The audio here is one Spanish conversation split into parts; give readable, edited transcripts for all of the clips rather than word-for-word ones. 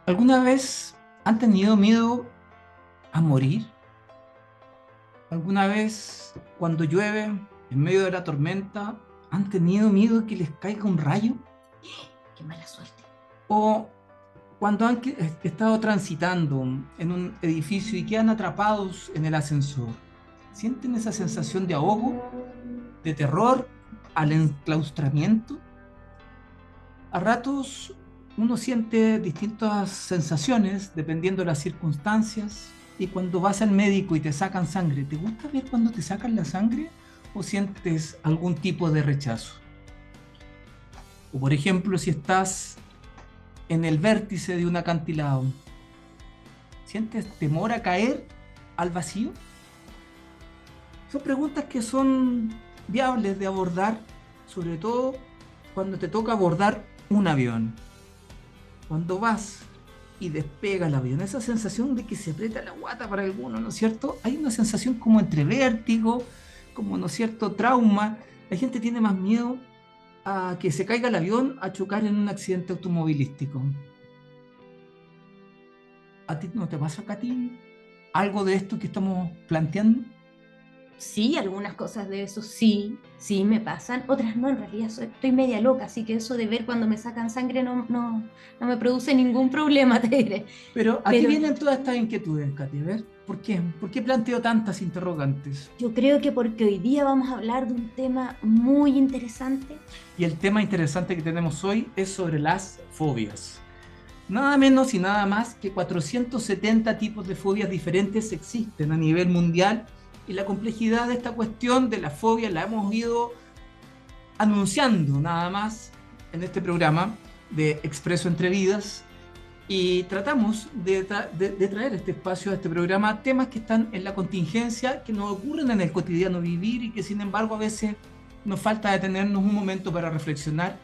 ¿Alguna vez han tenido miedo a morir? ¿Alguna vez cuando llueve en medio de la tormenta han tenido miedo de que les caiga un rayo? Qué mala suerte. ¿O cuando han estado transitando en un edificio y quedan atrapados en el ascensor? ¿Sienten esa sensación de ahogo, de terror, al enclaustramiento? A ratos uno siente distintas sensaciones dependiendo de las circunstancias. Y cuando vas al médico y te sacan sangre, ¿te gusta ver cuando te sacan la sangre o sientes algún tipo de rechazo? O por ejemplo, si estás en el vértice de un acantilado, ¿sientes temor a caer al vacío? Son preguntas que son viables de abordar, sobre todo cuando te toca abordar un avión. Cuando vas y despega el avión, esa sensación de que se aprieta la guata para algunos, ¿no es cierto? Hay una sensación como entre vértigo, como, ¿no es cierto?, trauma. La gente tiene más miedo a que se caiga el avión a chocar en un accidente automovilístico. ¿A ti no te pasa, Katy, algo de esto que estamos planteando? Sí, algunas cosas de eso sí, sí me pasan, otras no, en realidad estoy media loca, así que eso de ver cuando me sacan sangre no me produce ningún problema, te diré. Pero aquí Pero vienen todas estas inquietudes, Katy, a ver, ¿por qué? ¿Por qué planteo tantas interrogantes? yo creo que porque hoy día vamos a hablar de un tema muy interesante. Y el tema interesante que tenemos hoy es sobre las fobias. Nada menos y nada más que 470 tipos de fobias diferentes existen a nivel mundial, y la complejidad de esta cuestión de la fobia la hemos ido anunciando nada más en este programa de Expreso Entre Vidas, y tratamos de traer a este espacio, a este programa, temas que están en la contingencia, que nos ocurren en el cotidiano vivir y que sin embargo a veces nos falta detenernos un momento para reflexionar,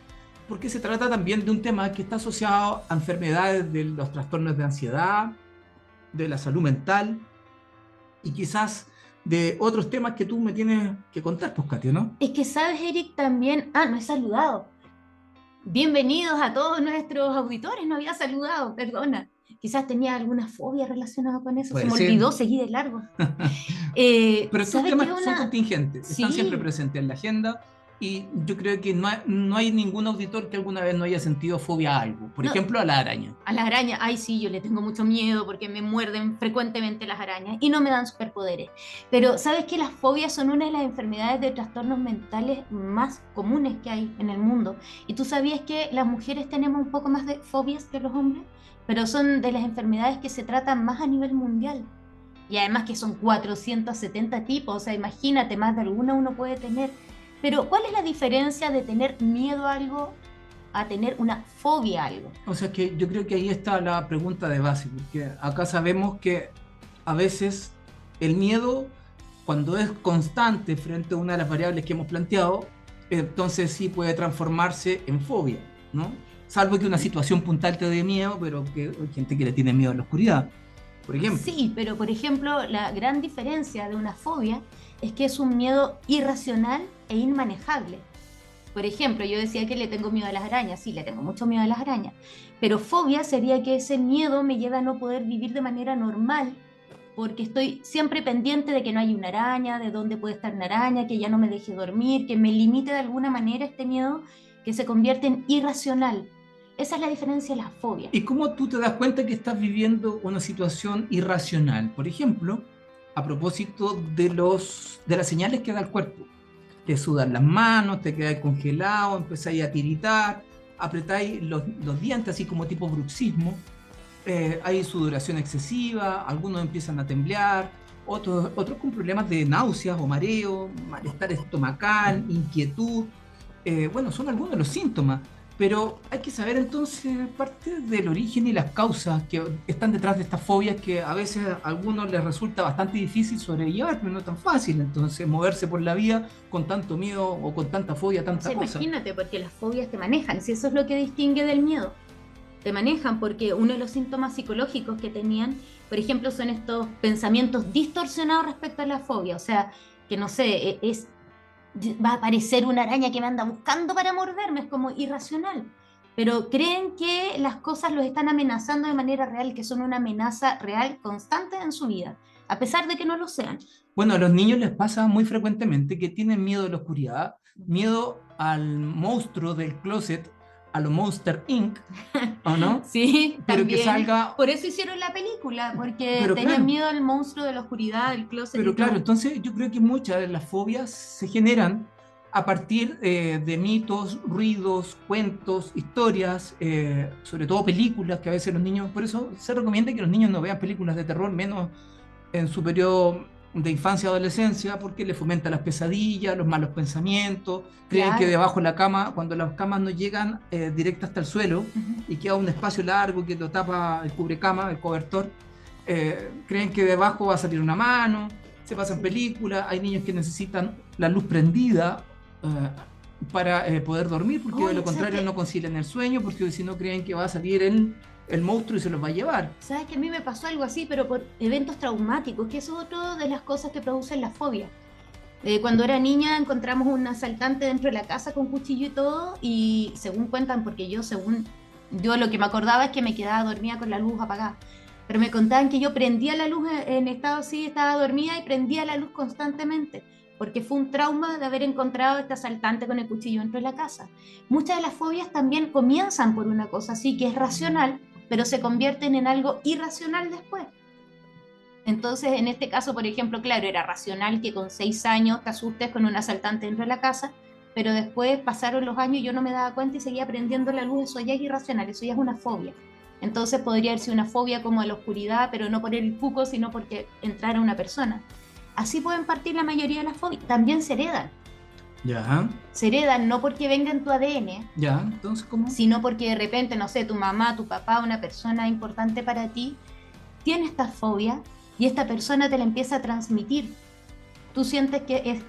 porque se trata también de un tema que está asociado a enfermedades de los trastornos de ansiedad, de la salud mental y quizás de otros temas que tú me tienes que contar, pues, Katia, ¿no? Es que sabes, Eric, también, no he saludado. Bienvenidos a todos nuestros auditores, no había saludado, perdona. Quizás tenía alguna fobia relacionada con eso, se Puede me ser. olvidó seguir de largo. Pero estos ¿Sabes qué es temas son una? contingentes, están siempre Sí, presentes en la agenda, y yo creo que no hay ningún auditor que alguna vez no haya sentido fobia a algo. Por no, ejemplo, a la araña. a las arañas, ay sí, yo le tengo mucho miedo porque me muerden frecuentemente las arañas y no me dan superpoderes. Pero ¿sabes que las fobias son una de las enfermedades de trastornos mentales más comunes que hay en el mundo? ¿Y tú sabías que las mujeres tenemos un poco más de fobias que los hombres? Pero son de las enfermedades que se tratan más a nivel mundial. Y además que son 470 tipos, o sea, imagínate, más de alguna uno puede tener. Pero ¿cuál es la diferencia de tener miedo a algo a tener una fobia a algo? O sea que yo creo que ahí está la pregunta de base, porque acá sabemos que a veces el miedo, cuando es constante frente a una de las variables que hemos planteado, entonces sí puede transformarse en fobia, ¿no? Salvo que una situación puntual te dé miedo, pero que hay gente que le tiene miedo a la oscuridad, por ejemplo. Sí, pero por ejemplo, la gran diferencia de una fobia es que es un miedo irracional e inmanejable. Por ejemplo, yo decía que le tengo miedo a las arañas, sí, le tengo mucho miedo a las arañas, pero fobia sería que ese miedo me lleva a no poder vivir de manera normal porque estoy siempre pendiente de que no haya una araña, de dónde puede estar una araña, que ya no me deje dormir, que me limite de alguna manera este miedo que se convierte en irracional. Esa es la diferencia de la fobia. ¿Y cómo tú te das cuenta que estás viviendo una situación irracional? Por ejemplo, a propósito de las señales que da el cuerpo. Te sudan las manos, te quedas congelado, empezáis a tiritar, apretáis los dientes así como tipo bruxismo, hay sudoración excesiva, algunos empiezan a temblar, otros con problemas de náuseas o mareo, malestar estomacal, inquietud. Bueno, son algunos de los síntomas, pero hay que saber entonces parte del origen y las causas que están detrás de estas fobias, que a veces a algunos les resulta bastante difícil sobrellevar, pero no es tan fácil entonces moverse por la vida con tanto miedo o con tanta fobia, O sea, tanta cosa. imagínate, porque las fobias te manejan, si eso es lo que distingue del miedo. Te manejan porque uno de los síntomas psicológicos que tenían, por ejemplo, son estos pensamientos distorsionados respecto a la fobia. O sea, que no sé, va a aparecer una araña que me anda buscando para morderme, es como irracional. pero creen que las cosas los están amenazando de manera real, que son una amenaza real constante en su vida, a pesar de que no lo sean. Bueno, a los niños les pasa muy frecuentemente que tienen miedo a la oscuridad, miedo al monstruo del closet, a lo Monster Inc., ¿o no? Sí, Pero que también. salga, Por eso hicieron la película, porque pero tenían claro, miedo al monstruo de la oscuridad, del closet y pero claro, todo. entonces yo creo que muchas de las fobias se generan a partir de mitos, ruidos, cuentos, historias, sobre todo películas que a veces los niños, por eso se recomienda que los niños no vean películas de terror, menos en su periodo de infancia y adolescencia, porque le fomenta las pesadillas, los malos pensamientos, creen que Claro. debajo de la cama, cuando las camas no llegan directas hasta el suelo Ujú. y queda un espacio largo que lo tapa el cubrecama, el cobertor, creen que debajo va a salir una mano, se pasan Sí. películas, hay niños que necesitan la luz prendida para poder dormir, porque de lo Oye, ¿sabes contrario qué? no concilian el sueño, porque si no creen que va a salir el monstruo y se los va a llevar. ¿Sabes que a mí me pasó algo así, pero por eventos traumáticos, que eso es otra de las cosas que producen la fobia? Cuando era niña encontramos un asaltante dentro de la casa con cuchillo y todo, y según cuentan, porque yo lo que me acordaba es que me quedaba dormida con la luz apagada, pero me contaban que yo prendía la luz en estado así, estaba dormida y prendía la luz constantemente, porque fue un trauma de haber encontrado a este asaltante con el cuchillo dentro de la casa. Muchas de las fobias también comienzan por una cosa así, que es racional, pero se convierten en algo irracional después. Entonces, en este caso, por ejemplo, claro, era racional que con 6 años te asustes con un asaltante dentro de la casa, pero después pasaron los años y yo no me daba cuenta y seguía prendiendo la luz, eso ya es irracional, eso ya es una fobia. Entonces podría haber sido una fobia como a la oscuridad, pero no por el cuco, sino porque entrara una persona. Así pueden partir la mayoría de las fobias. También Ya, se heredan no porque venga en tu ADN, ya, entonces, ¿cómo? sino porque de repente, no sé, tu mamá, tu papá, una persona importante para ti, tiene esta fobia y esta persona te la empieza a transmitir. Tú sientes que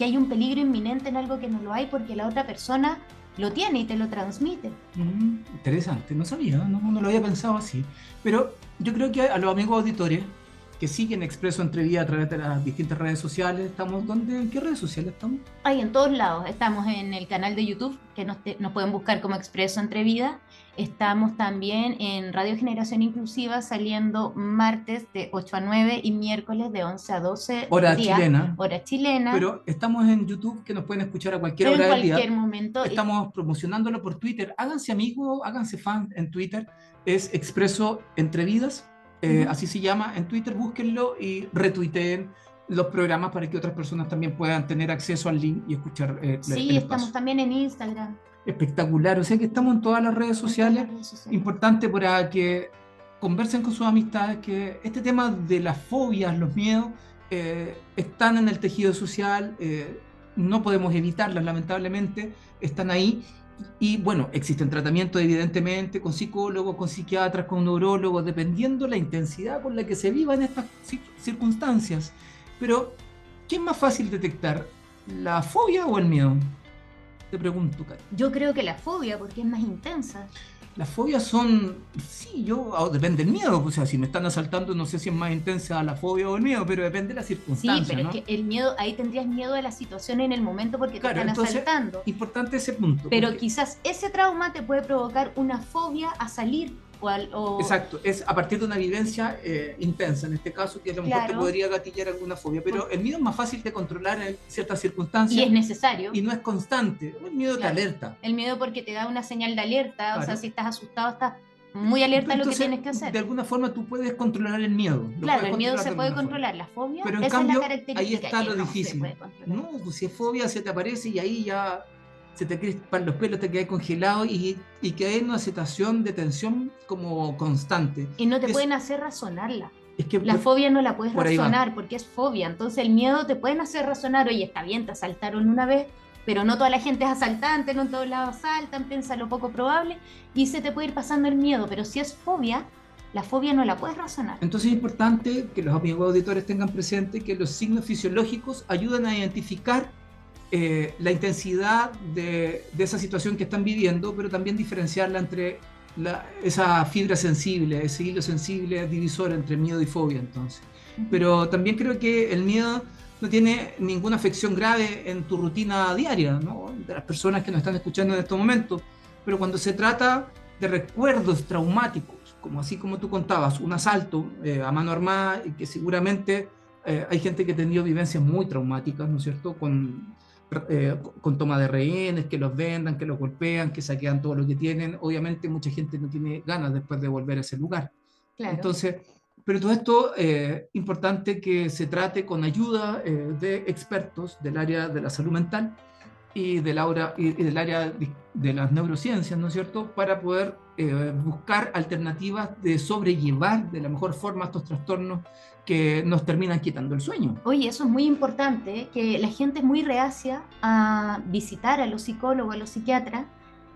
hay un peligro inminente en algo que no lo hay porque la otra persona lo tiene y te lo transmite. Interesante, no sabía, no lo había pensado así. Pero yo creo que a los amigos auditores que siguen Expreso Entre Vida a través de las distintas redes sociales, ¿estamos dónde? ¿En qué redes sociales estamos? Hay en todos lados. Estamos en el canal de YouTube, que nos pueden buscar como Expreso Entre Vida. Estamos también en Radio Generación Inclusiva, saliendo martes de 8 a 9 y miércoles de 11 a 12 del Hora día, chilena, hora chilena, pero estamos en YouTube que nos pueden escuchar a cualquier pero en hora del cualquier día. momento. Estamos promocionándolo por Twitter. Háganse amigos, háganse fan en Twitter. Es Expreso Entre Vidas, así se llama en Twitter. Búsquenlo y retuiteen los programas para que otras personas también puedan tener acceso al link y escuchar el Sí, estamos espacio. también en Instagram. Espectacular, o sea que estamos en todas las redes En todas sociales. las redes sociales. Importante para que conversen con sus amistades que este tema de las fobias, los miedos, están en el tejido social, no podemos evitarlas lamentablemente, están ahí. Y bueno, existen tratamientos evidentemente con psicólogos, con psiquiatras, con neurólogos, dependiendo la intensidad con la que se vivan estas circunstancias. Pero, ¿qué es más fácil detectar? ¿La fobia o el miedo? Te pregunto, Karen. Yo creo que la fobia, porque es más intensa. Las fobias son, sí, depende del miedo, o sea, si me están asaltando no sé si es más intensa la fobia o el miedo, pero depende de la Sí, circunstancia, pero es ¿no? que el miedo, ahí tendrías miedo de la situación en el momento porque te Claro, están entonces, asaltando. importante ese punto, Pero porque, quizás ese trauma te puede provocar una fobia a salir exacto, es a partir de una vivencia intensa, en este caso, que a lo mejor te claro, podría gatillar alguna fobia, pero el miedo es más fácil de controlar en ciertas y circunstancias es necesario. y no es constante, el miedo te Claro. alerta. El miedo porque te da una señal de alerta, o sea, Claro. si estás asustado, estás muy alerta a lo que Entonces, tienes que de hacer. alguna forma tú puedes controlar el miedo, lo Claro, puedes el miedo controlar se de puede alguna forma. controlar, la fobia, Pero en esa es la cambio, ahí característica está que lo no se difícil. puede controlar. No, pues si es fobia se te aparece y ahí ya se te crispan los pelos, te quedas congelado y quedas en una situación de tensión como constante. Y no te Es, pueden hacer razonarla. es que La fobia no la puedes por ahí va. razonar porque es fobia. Entonces el miedo te pueden hacer razonar, oye, está bien, te asaltaron una vez, pero no toda la gente es asaltante, no en todos lados asaltan, piensa lo poco probable y se te puede ir pasando el miedo. Pero si es fobia, la fobia no la puedes razonar. Entonces es importante que los amigos auditores tengan presente que los signos fisiológicos ayudan a identificar la intensidad de esa situación que están viviendo, pero también diferenciarla entre esa fibra sensible, ese hilo sensible divisor entre miedo y fobia, entonces. Pero también creo que el miedo no tiene ninguna afección grave en tu rutina diaria, ¿no? De las personas que nos están escuchando en estos momentos. pero cuando se trata de recuerdos traumáticos, como así como tú contabas, un asalto a mano armada, y que seguramente hay gente que ha tenido vivencias muy traumáticas, ¿no es cierto?, con toma de rehenes, que los vendan, que los golpean, que saquean todo lo que tienen. Obviamente mucha gente no tiene ganas después de volver a ese lugar. Claro. Entonces, pero todo esto es importante que se trate con ayuda de expertos del área de la salud mental y del área de las neurociencias, ¿no es cierto?, para poder buscar alternativas de sobrellevar de la mejor forma estos trastornos que nos terminan quitando el sueño. Oye, eso es muy importante, que la gente es muy reacia a visitar a los psicólogos, a los psiquiatras,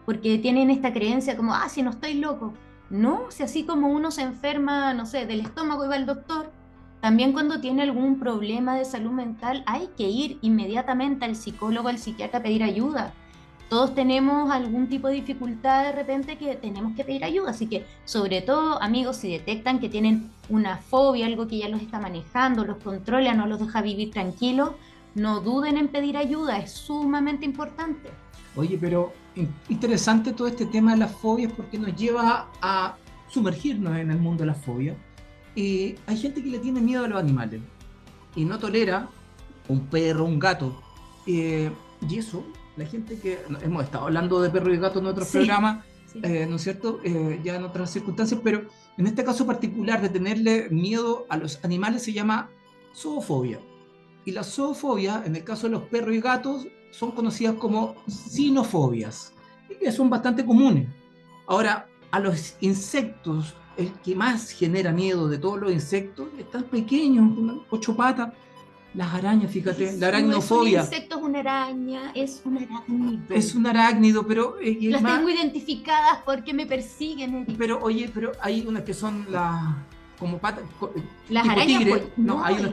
porque tienen esta creencia como, si no estoy loco. No, si así como uno se enferma, no sé, del estómago y va al doctor, también cuando tiene algún problema de salud mental hay que ir inmediatamente al psicólogo, al psiquiatra a pedir ayuda. Todos tenemos algún tipo de dificultad de repente que tenemos que pedir ayuda, así que sobre todo, amigos, si detectan que tienen una fobia, algo que ya los está manejando, los controla, no los deja vivir tranquilos, no duden en pedir ayuda, es sumamente importante. Oye, pero interesante todo este tema de las fobias porque nos lleva a sumergirnos en el mundo de las fobias. Hay gente que le tiene miedo a los animales y no tolera un perro, un gato. Y eso, la gente que hemos estado hablando de perros y gatos en otros programas, sí. ¿no es cierto? Ya en otras circunstancias, pero en este caso particular de tenerle miedo a los animales se llama zoofobia. Y la zoofobia, en el caso de los perros y gatos, son conocidas como cinofobias, y que son bastante comunes. Ahora, a los insectos, el que más genera miedo de todos los insectos, están pequeños, con 8 patas, las arañas, fíjate, la aracnofobia. No es un insecto, es una araña, es un arácnido. Es un arácnido, pero... las tengo identificadas porque me persiguen, Eric. Pero, oye, pero hay unas que son las... como patas, las tipo arañas, tigre, pues, no, hay unos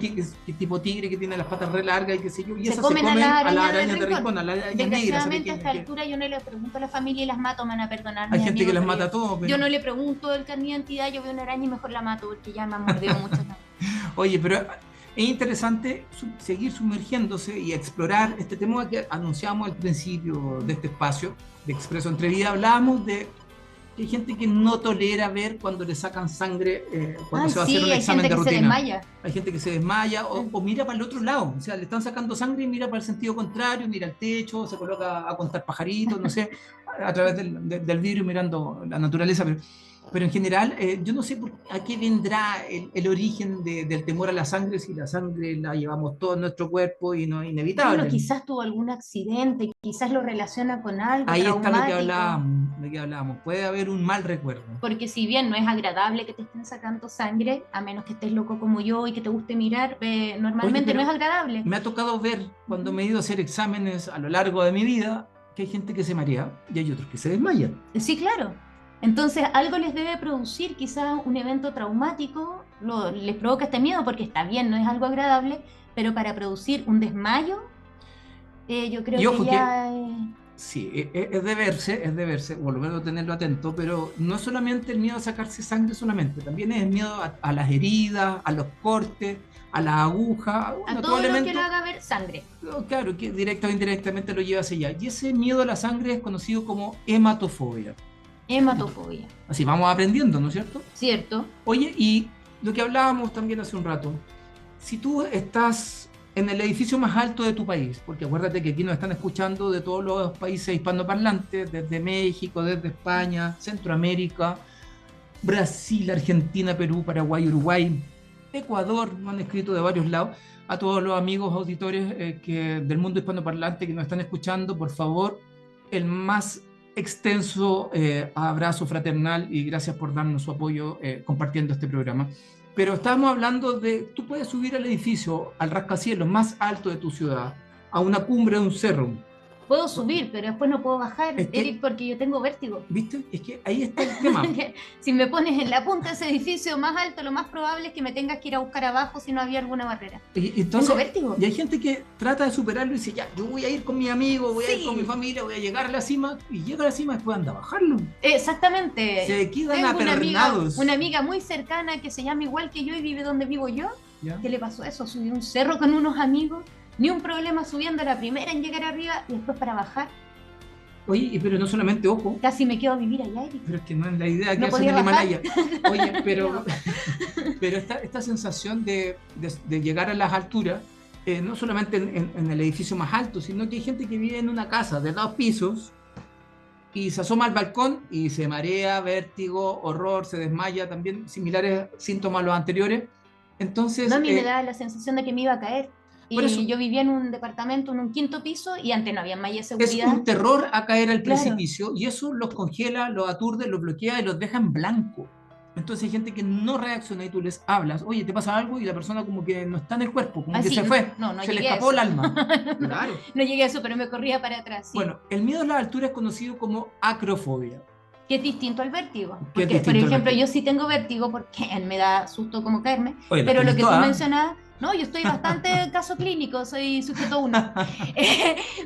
tipo tigre que tienen las patas re largas y qué sé yo, y se esas comen se comen a la araña de rincón, a la araña negra. Desgraciadamente a esta altura yo no le pregunto a la familia y las mato, me van a perdonar. Hay gente que las mata a todos. Pero... yo no le pregunto el carnet de identidad, yo veo una araña y mejor la mato porque ya me ha mordido mucho. Oye, pero es interesante seguir sumergiéndose y explorar este tema que anunciamos al principio de este espacio de Expreso Entre Vida. Hablábamos de que hay gente que no tolera ver cuando le sacan sangre cuando se va a hacer un examen de rutina. Hay gente que se desmaya o mira para el otro lado, o sea, le están sacando sangre y mira para el sentido contrario, mira al techo, se coloca a contar pajaritos, no sé, a través del vidrio mirando la naturaleza, pero en general yo no sé a qué vendrá el origen del temor a la sangre, si la sangre la llevamos todo en nuestro cuerpo y no es inevitable. Bueno, quizás tuvo algún accidente, quizás lo relaciona con algo ahí traumático. Está lo que hablábamos, puede haber un mal recuerdo. Porque si bien no es agradable que te estén sacando sangre, a menos que estés loco como yo y que te guste mirar, normalmente Oye, no es agradable. Me ha tocado ver cuando me he ido a hacer exámenes a lo largo de mi vida que hay gente que se marea y hay otros que se desmayan. Sí, claro. Entonces algo les debe producir, quizás un evento traumático les provoca este miedo, porque está bien, no es algo agradable, pero para producir un desmayo, yo creo que ya... Sí, es de verse, por lo menos tenerlo atento, pero no solamente el miedo a sacarse sangre solamente, también es el miedo a las heridas, a los cortes, a las agujas, bueno, a todo lo que lo haga ver sangre. Claro, que directa o indirectamente lo lleva hacia allá. Y ese miedo a la sangre es conocido como hematofobia. Hematofobia. Así vamos aprendiendo, ¿no es cierto? Cierto. Oye, y lo que hablábamos también hace un rato, si tú estás en el edificio más alto de tu país, porque acuérdate que aquí nos están escuchando de todos los países hispanoparlantes, desde México, desde España, Centroamérica, Brasil, Argentina, Perú, Paraguay, Uruguay, Ecuador, nos han escrito de varios lados. A todos los amigos auditores del mundo hispanoparlante que nos están escuchando, por favor, el más extenso abrazo fraternal y gracias por darnos su apoyo compartiendo este programa. Pero estábamos hablando de, tú puedes subir al edificio, al rascacielos más alto de tu ciudad, a una cumbre de un cerro. Puedo subir, pero después no puedo bajar, Eric, porque yo tengo vértigo. ¿Viste? Es que ahí está el tema. Si me pones en la punta de ese edificio más alto, lo más probable es que me tengas que ir a buscar abajo si no había alguna barrera. Entonces, tengo vértigo. Y hay gente que trata de superarlo y dice, ya, yo voy a ir con mi amigo, voy a ir con mi familia, voy a llegar a la cima, y llega a la cima y después anda a bajarlo. Exactamente. Se quedan apernados. Una amiga muy cercana que se llama igual que yo y vive donde vivo yo. ¿Ya? ¿Qué le pasó eso? Subió un cerro con unos amigos, ni un problema subiendo, la primera en llegar arriba y después para bajar. Oye, pero no solamente ojo, Casi me quedo a vivir allá, Eric. pero es que no es la idea que No hacen en podía el bajar. Himalaya. Oye, pero, No. pero esta sensación de llegar a las alturas, no solamente en el edificio más alto, sino que hay gente que vive en una casa de 2 pisos y se asoma al balcón y se marea, vértigo, horror, se desmaya, también similares síntomas a los anteriores. No, a Entonces, mí me da la sensación de que me iba a caer. por Y eso, yo vivía en un departamento, en un quinto piso, y antes no había malla de es seguridad. un terror a caer al Claro. precipicio y eso los congela, los aturde, los bloquea y los deja en blanco. Entonces hay gente que no reacciona y tú les hablas, oye, ¿te pasa algo? Y la persona como que no está en el cuerpo, como que Así, se fue, no, no se le llegué a escapó el eso. alma. No, Claro. no llegué a eso, pero me corría para atrás, sí. Bueno, el miedo a la altura es conocido como acrofobia, Que es distinto al vértigo. que es Porque, por distinto al ejemplo, vértigo. yo sí tengo vértigo porque me da susto como caerme, Oye, las pero lo tienes que tú todas. mencionabas, no, yo estoy bastante caso clínico, soy sujeto uno.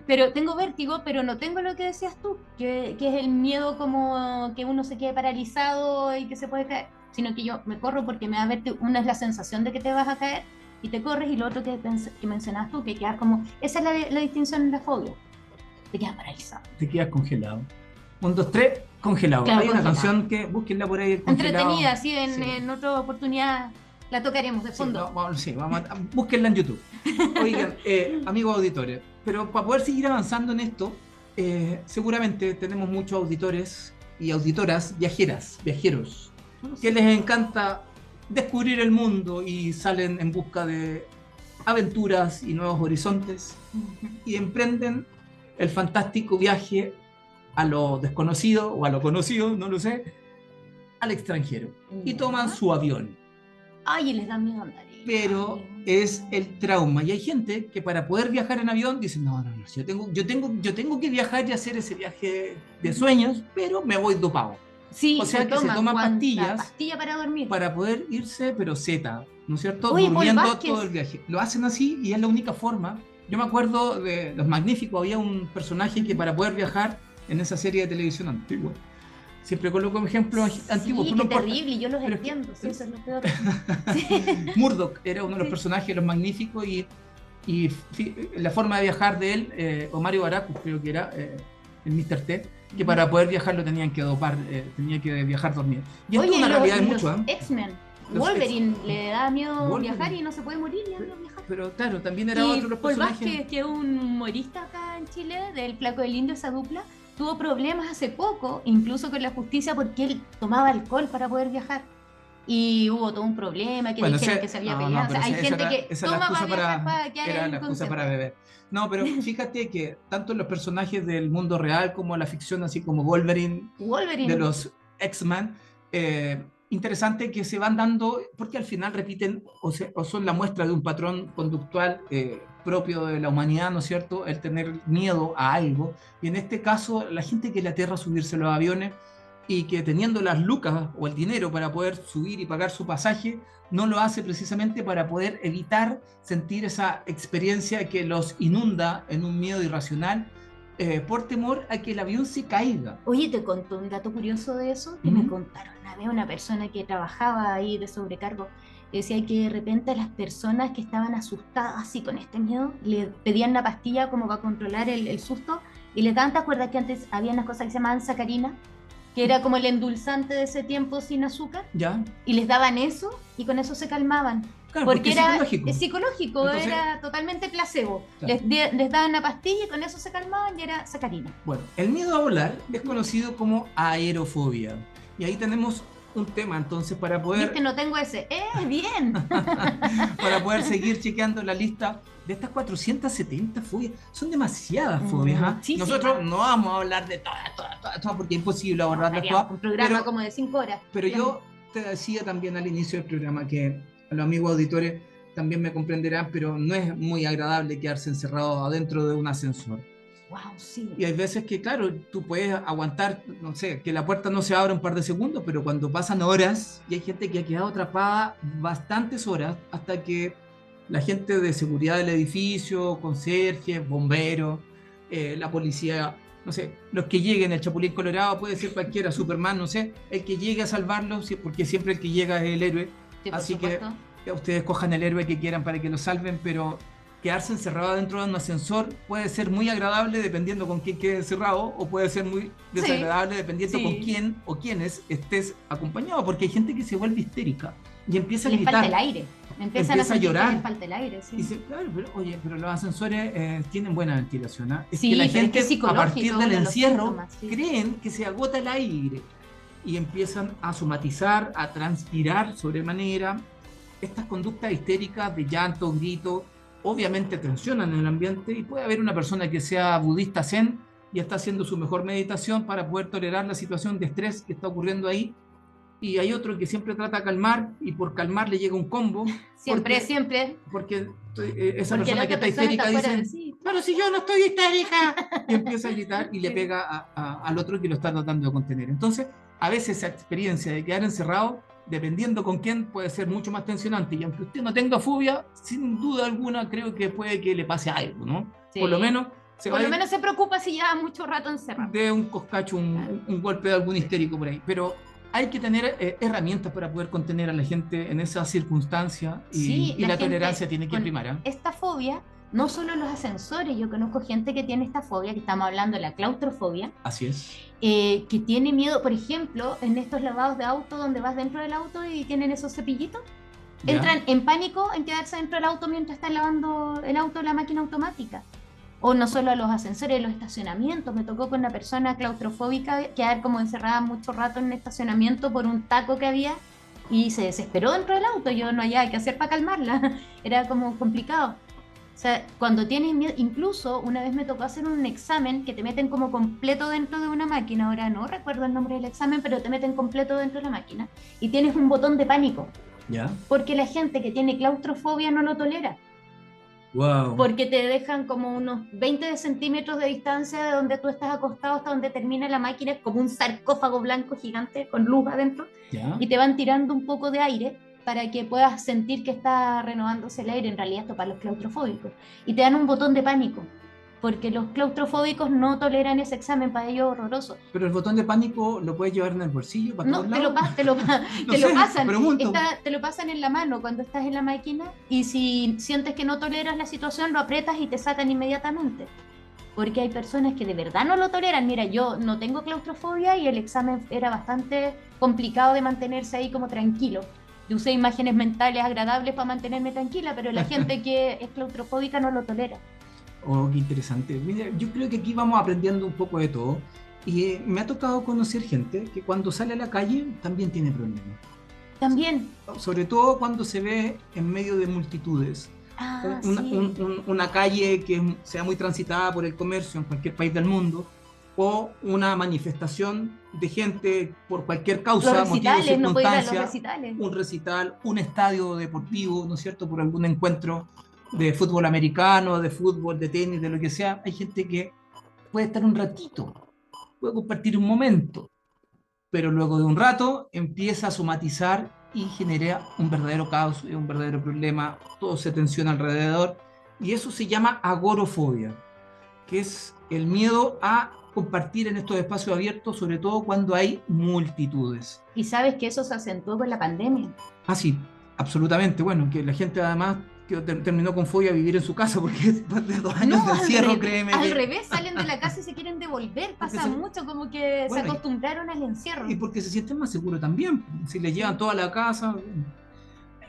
Pero tengo vértigo, pero no tengo lo que decías tú, que es el miedo como que uno se quede paralizado y que se puede caer, sino que yo me corro porque me da vértigo. Una es la sensación de que te vas a caer y te corres, y lo otro que mencionabas tú, que quedas como, esa es la distinción en la fobia, te quedas paralizado. Te quedas congelado. 1, 2, 3, congelado. Claro, Hay una congelado. canción que búsquenla por ahí, el congelado. Entretenida, sí, Sí. en otra oportunidad la tocaremos de Sí, fondo. vamos búsquenla en YouTube. Oigan, amigos auditores, pero para poder seguir avanzando en esto, seguramente tenemos muchos auditores y auditoras viajeros, que les encanta descubrir el mundo y salen en busca de aventuras y nuevos horizontes y emprenden el fantástico viaje a lo desconocido o a lo conocido, no lo sé, al extranjero y toman su avión. Ay, y les da miedo andar. Pero es el trauma. Y hay gente que para poder viajar en avión dice, no, yo tengo que viajar y hacer ese viaje de sueños, pero me voy dopado. Sí, O sea que se toman pastillas pastilla para dormir. para poder irse, pero zeta, ¿no es cierto? Oye, Paul Durmiendo Vázquez. todo el viaje. Lo hacen así y es la única forma. Yo me acuerdo de Los Magníficos, había un personaje que para poder viajar en esa serie de televisión antigua, siempre coloco como ejemplo antiguo. Sí, No qué importa. terrible, yo los Pero entiendo, sí, eso es lo peor. Murdoch era uno de los Sí. personajes de Los Magníficos y la forma de viajar de él, o Mario Baracus creo que era, el Mr. T, que para poder viajar lo tenían que dopar, tenía que viajar dormido. Y esto es una realidad de mucho, ¿eh? X-Men, Los Wolverine le da miedo Wolverine. viajar y no se puede morir y anda a viajar. Pero claro, también era Y otro de los Paul personajes. Vázquez, que es un humorista acá en Chile, del Flaco del Indio, esa dupla, tuvo problemas hace poco, incluso con la justicia, porque él tomaba alcohol para poder viajar. Y hubo todo un problema, que dijeron que se había peleado. O sea, hay gente que esa es la toma excusa para viajar para quedar era en la excusa concepto. para beber. No, pero fíjate que tanto los personajes del mundo real como la ficción, así como Wolverine, Wolverine. de los X-Men, interesante que se van dando, porque al final repiten o son la muestra de un patrón conductual propio de la humanidad, ¿no es cierto? El tener miedo a algo. Y en este caso, la gente que le aterra subirse a los aviones y que teniendo las lucas o el dinero para poder subir y pagar su pasaje, no lo hace precisamente para poder evitar sentir esa experiencia que los inunda en un miedo irracional, por temor a que el avión se caiga. Oye, te conto un dato curioso de eso, que me contaron una vez una persona que trabajaba ahí de sobrecargo. Decía que de repente a las personas que estaban asustadas así con este miedo, le pedían una pastilla como para controlar el susto, y les daban, ¿te acuerdas que antes había unas cosas que se llamaban sacarina? Que era como el endulzante de ese tiempo sin azúcar, ¿Ya? y les daban eso y con eso se calmaban. Claro, porque era psicológico. psicológico, Entonces, era totalmente placebo. Claro. Les daban una pastilla y con eso se calmaban y era sacarina. Bueno, el miedo a volar es conocido como aerofobia. Y ahí tenemos un tema entonces para poder... Viste, no tengo ese. Bien. para poder seguir chequeando la lista de estas 470 fobias. Son demasiadas fobias. ¿Ah? Sí, Nosotros sí, no vamos a hablar de todas, porque es imposible abordarlas todas. Un programa como de 5 horas. Pero yo te decía también al inicio del programa que a los amigos auditores también me comprenderán, pero no es muy agradable quedarse encerrado adentro de un ascensor. Wow, sí. Y hay veces que, claro, tú puedes aguantar, no sé, que la puerta no se abra un par de segundos, pero cuando pasan horas, y hay gente que ha quedado atrapada bastantes horas, hasta que la gente de seguridad del edificio, conserjes, bomberos, la policía, no sé, los que lleguen, el Chapulín Colorado, puede ser cualquiera, Superman, no sé, el que llegue a salvarlos, porque siempre el que llega es el héroe. Sí, por Así supuesto. que ustedes cojan el héroe que quieran para que lo salven, pero quedarse encerrado dentro de un ascensor puede ser muy agradable dependiendo con quién quede encerrado, o puede ser muy Sí, desagradable dependiendo con sí. quién o quiénes estés acompañado, porque hay gente que se vuelve histérica y empieza a Les falta el gritar, aire. Empiezan a empieza a sentir que les llorar. falta el aire, Y sí. dice, claro, pero oye, pero los ascensores tienen buena ventilación, ¿ah? Es que la Sí, pero es que es gente a partir psicológico del uno de los encierro síntomas, sí. creen que se agota el aire y empiezan a somatizar, a transpirar sobremanera. Estas conductas histéricas de llanto, grito, obviamente tensionan el ambiente, y puede haber una persona que sea budista zen y está haciendo su mejor meditación para poder tolerar la situación de estrés que está ocurriendo ahí, y hay otro que siempre trata de calmar y por calmar le llega un combo Siempre, porque, siempre, porque esa porque la persona que otra está persona está histérica fuera de dice, sí. pero si yo no estoy histérica, y empieza a gritar y le Sí. pega al otro que lo está tratando de contener. Entonces, a veces esa experiencia de quedar encerrado, dependiendo con quién, puede ser mucho más tensionante, y aunque usted no tenga fobia, sin duda alguna creo que puede que le pase algo, ¿no? Por lo Sí. menos se va Por a lo ir menos se preocupa si lleva mucho rato encerrado. de un coscacho, Claro. un golpe de algún Sí. histérico por ahí. Pero hay que tener herramientas para poder contener a la gente en esas circunstancias, Sí, y la la gente tolerancia tiene que con primar, ¿eh? esta fobia, no solo en los ascensores, yo conozco gente que tiene esta fobia, que estamos hablando de la claustrofobia, Así es. que tiene miedo, por ejemplo, en estos lavados de auto donde vas dentro del auto y tienen esos cepillitos, ¿Ya? entran en pánico en quedarse dentro del auto mientras están lavando el auto en la máquina automática. O no solo a los ascensores, los estacionamientos. Me tocó con una persona claustrofóbica quedar como encerrada mucho rato en un estacionamiento por un taco que había y se desesperó dentro del auto. Yo no había qué hacer para calmarla. Era como complicado. O sea, cuando tienes miedo, incluso una vez me tocó hacer un examen que te meten como completo dentro de una máquina, ahora no recuerdo el nombre del examen, pero te meten completo dentro de la máquina y tienes un botón de pánico, ¿Ya? porque la gente que tiene claustrofobia no lo tolera, Wow. porque te dejan como unos 20 centímetros de distancia de donde tú estás acostado hasta donde termina la máquina, es como un sarcófago blanco gigante con luz adentro, ¿Ya? y te van tirando un poco de aire para que puedas sentir que está renovándose el aire, en realidad esto para los claustrofóbicos, y te dan un botón de pánico, porque los claustrofóbicos no toleran ese examen, para ellos es horroroso. Pero el botón de pánico lo puedes llevar en el bolsillo para todos No, lados. te No lo sé, pasan, pregunto. te lo pasan en la mano cuando estás en la máquina y si sientes que no toleras la situación, lo aprietas y te sacan inmediatamente. Porque hay personas que de verdad no lo toleran. Mira, yo no tengo claustrofobia y el examen era bastante complicado de mantenerse ahí como tranquilo. Yo usé imágenes mentales agradables para mantenerme tranquila, pero la gente que es claustrofóbica no lo tolera. Oh, qué interesante. Mira, yo creo que aquí vamos aprendiendo un poco de todo. Y me ha tocado conocer gente que cuando sale a la calle también tiene problemas. También, Sobre todo cuando se ve en medio de multitudes. ah, sí, Una calle que sea muy transitada por el comercio en cualquier país del mundo, o una manifestación de gente por cualquier los causa, motivo, recitales, no puede ir a los circunstancia, recitales. un recital, un estadio deportivo, ¿no es cierto?, por algún encuentro de fútbol americano, de fútbol, de tenis, de lo que sea. Hay gente que puede estar un ratito, puede compartir un momento, pero luego de un rato empieza a somatizar y genera un verdadero caos, un verdadero problema, todo se tensiona alrededor, y eso se llama agorofobia, que es el miedo a compartir en estos espacios abiertos, sobre todo cuando hay multitudes. Y sabes que eso se acentuó con la pandemia. Ah, sí, absolutamente. Bueno, que la gente además que terminó con fobia a vivir en su casa, porque después de 2 años No, de encierro, créeme al que... revés, salen de la casa y se quieren devolver. Porque Pasa mucho, como que se bueno, acostumbraron al y encierro. porque se sienten más seguros también. Si les llevan Sí. toda la casa,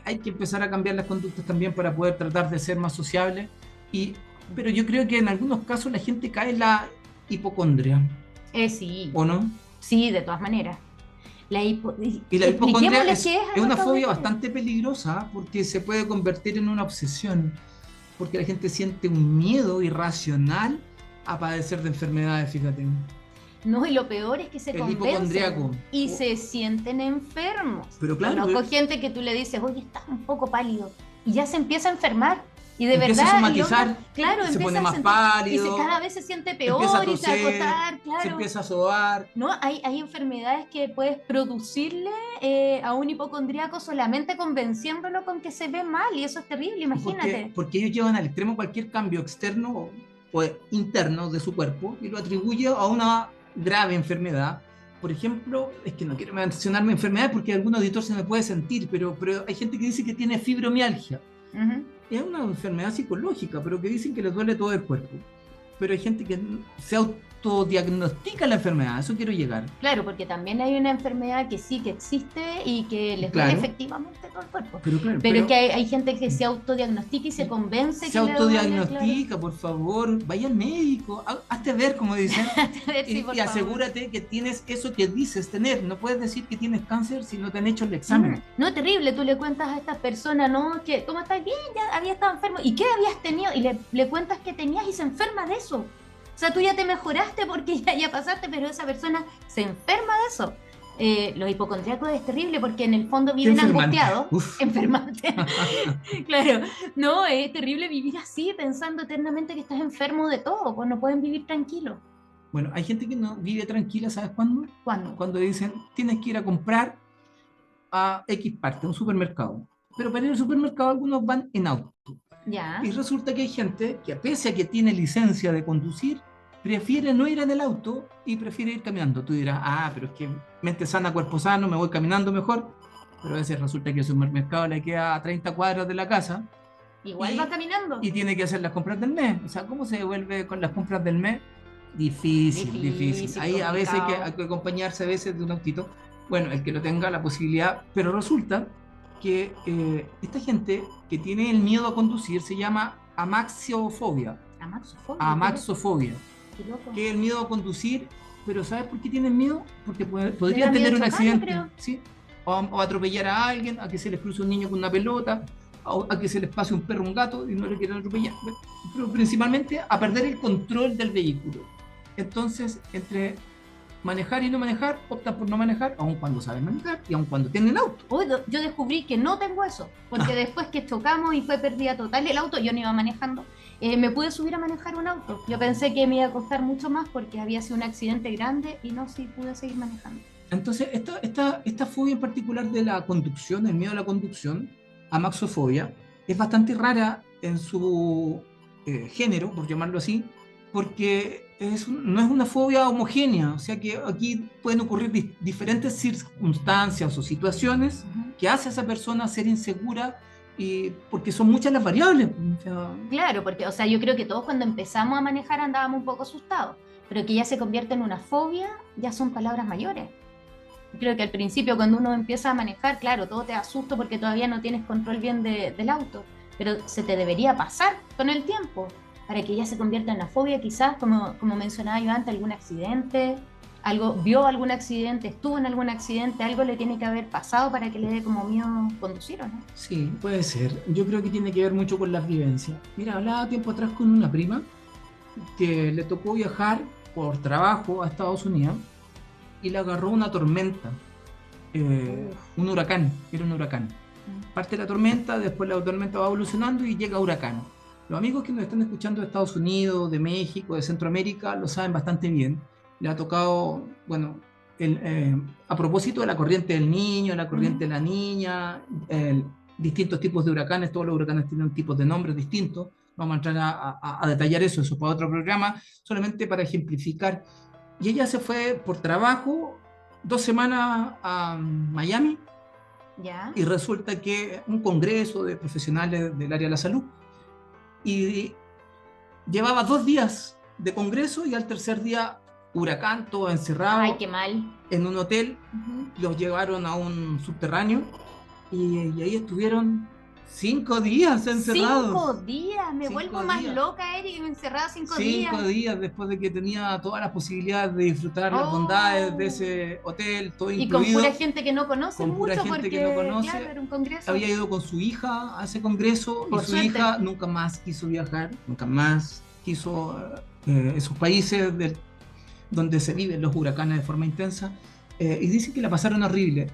hay que empezar a cambiar las conductas también para poder tratar de ser más sociables. Y, pero yo creo que en algunos casos la gente cae en la hipocondria, Sí, ¿o no? sí, de todas maneras. Y la hipocondria Expliquémosles qué es a es una nuestros fobia auditores. bastante peligrosa, porque se puede convertir en una obsesión, porque la gente siente un miedo irracional a padecer de enfermedades, fíjate. No, y lo peor es que se El hipocondriaco. convencen y se sienten enfermos. Pero claro, Conozco gente que tú le dices, oye, estás un poco pálido, y ya se empieza a enfermar. Y de empieza a verdad, el somatizar, hombre, claro, se pone empieza a más sentir, y pálido, cada vez se siente empieza a peor y se va a toser, acotar, se claro. empieza a sobar. No, hay enfermedades que puedes producirle a un hipocondríaco solamente convenciéndolo con que se ve mal, y eso es terrible, Porque, imagínate. porque ellos llevan al extremo cualquier cambio externo o interno de su cuerpo y lo atribuye a una grave enfermedad. Por ejemplo, es que no quiero mencionarme enfermedades porque algún auditor se me puede sentir, pero hay gente que dice que tiene fibromialgia. Es una enfermedad psicológica, pero que dicen que les duele todo el cuerpo. Pero hay gente que se autodiagnostica la enfermedad, a eso quiero llegar. Claro, porque también hay una enfermedad que sí que existe y que les duele efectivamente todo el cuerpo. Pero es que hay gente que se autodiagnostica y se convence que se autodiagnostica, claro. Por favor, vaya al médico, hazte ver, como dicen, ver, sí, y asegúrate que tienes eso que dices tener. No puedes decir que tienes cáncer si no te han hecho el examen. No, terrible, tú le cuentas a estas personas, ¿no? Que, ¿cómo estás? Bien, ya había estado enfermo. ¿Y qué habías tenido? Y le cuentas que tenías y se enferma de eso. O sea, tú ya te mejoraste porque ya pasaste, pero esa persona se enferma de eso. Los hipocondríacos es terrible porque en el fondo viven angustiados. Enfermante. Claro. No, es terrible vivir así, pensando eternamente que estás enfermo de todo, pues no pueden vivir tranquilos. Bueno, hay gente que no vive tranquila, ¿sabes cuándo? ¿Cuándo? Cuando dicen, tienes que ir a comprar a X parte, a un supermercado. Pero para ir al supermercado algunos van en auto. Ya. Y resulta que hay gente que, pese a que tiene licencia de conducir, prefiere no ir en el auto y prefiere ir caminando. Tú dirás, pero es que mente sana, cuerpo sano, me voy caminando mejor. Pero a veces resulta que el supermercado le queda a 30 cuadras de la casa. Igual va caminando. Y tiene que hacer las compras del mes. O sea, ¿cómo se devuelve con las compras del mes? Difícil. Ahí a veces hay que acompañarse a veces de un autito. Bueno, el que lo tenga la posibilidad. Pero resulta que esta gente que tiene el miedo a conducir se llama amaxiofobia. Amaxofobia. Que es el miedo a conducir, pero ¿sabes por qué tienen miedo? Porque podrían tener un accidente, ¿sí? O atropellar a alguien, a que se les cruce un niño con una pelota, a que se les pase un perro, un gato y no le quieran atropellar, pero principalmente a perder el control del vehículo. Entonces, entre manejar y no manejar, optan por no manejar, aun cuando saben manejar y aun cuando tienen auto. Yo descubrí que no tengo eso, porque después que chocamos y fue pérdida total el auto, yo no iba manejando, me pude subir a manejar un auto. Yo pensé que me iba a costar mucho más porque había sido un accidente grande y no, sí pude seguir manejando. Entonces, esta fobia en particular de la conducción, el miedo a la conducción, amaxofobia, es bastante rara en su género, por llamarlo así, porque no es una fobia homogénea, o sea que aquí pueden ocurrir diferentes circunstancias o situaciones que hace a esa persona ser insegura, y porque son muchas las variables. O sea, claro, porque o sea, yo creo que todos cuando empezamos a manejar andábamos un poco asustados, pero que ya se convierte en una fobia, ya son palabras mayores. Creo que al principio cuando uno empieza a manejar, claro, todo te asusta porque todavía no tienes control bien del auto, pero se te debería pasar con el tiempo para que ya se convierta en una fobia, quizás, como mencionaba yo antes, algún accidente, vio algún accidente, estuvo en algún accidente, algo le tiene que haber pasado para que le dé como miedo conducir, ¿o no? Sí, puede ser. Yo creo que tiene que ver mucho con las vivencias. Mira, hablaba tiempo atrás con una prima que le tocó viajar por trabajo a Estados Unidos y le agarró una tormenta, un huracán, era un huracán. Parte de la tormenta, después la tormenta va evolucionando y llega a huracán. Los amigos que nos están escuchando de Estados Unidos, de México, de Centroamérica, lo saben bastante bien. Le ha tocado, bueno, a propósito de la corriente del niño, la corriente de la niña, distintos tipos de huracanes, todos los huracanes tienen tipos de nombres distintos. Vamos a entrar a detallar eso para otro programa, solamente para ejemplificar. Y ella se fue por trabajo 2 semanas a Miami. ¿Ya? Y resulta que un congreso de profesionales del área de la salud, y llevaba 2 días de congreso y al tercer día huracán, todo encerrado. Ay, qué mal. En un hotel. Los llevaron a un subterráneo y ahí estuvieron 5 días encerrados. 5 días, me vuelvo más loca, Eric, encerrada 5 días. 5 días después de que tenía todas las posibilidades de disfrutar las bondades de ese hotel, todo incluido. Y con pura gente que no conoce con pura gente porque, que no conoce. Claro, era un congreso. Había ido con su hija a ese congreso y su hija nunca más quiso viajar, nunca más quiso esos países donde se viven los huracanes de forma intensa, y dicen que la pasaron horrible.